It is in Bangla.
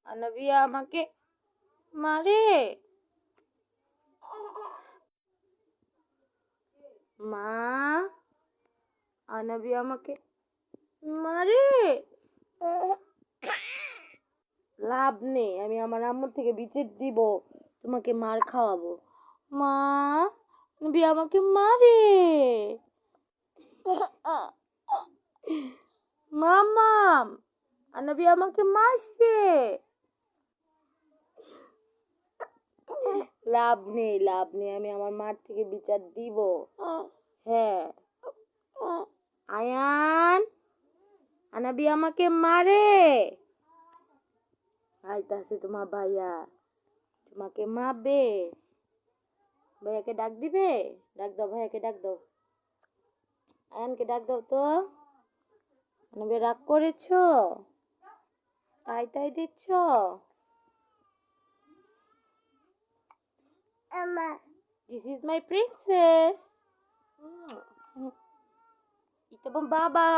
আনাবিয়া আমাকে মারে। মা, আনাবিয়া আমাকে মারে। লাভ নেই, আমি আমার আম্মুর থেকে বিচার দিব, তোমাকে মার খাওয়াবো। মা, আনাবিয়া আমাকে মারে। মামাম, আনাবিয়া আমাকে মারছে। লাভ নেই, লাভ নেই, আমি আমার মার থেকে বিচার দিব। হ্যাঁ, আয়ান, আনাবিয়া আমাকে মারে। আইতাছে তোমার ভাইয়া, তোমাকে মারবে। ভাইয়াকে ডাক দিবে? ডাক দাও, ভাইয়াকে ডাক দাও। আয়ানকে ডাক দাও তো। আনাবিয়া রাগ করেছো? তাই তাই দিচ্ছ? This is my princess. Ito bang baba?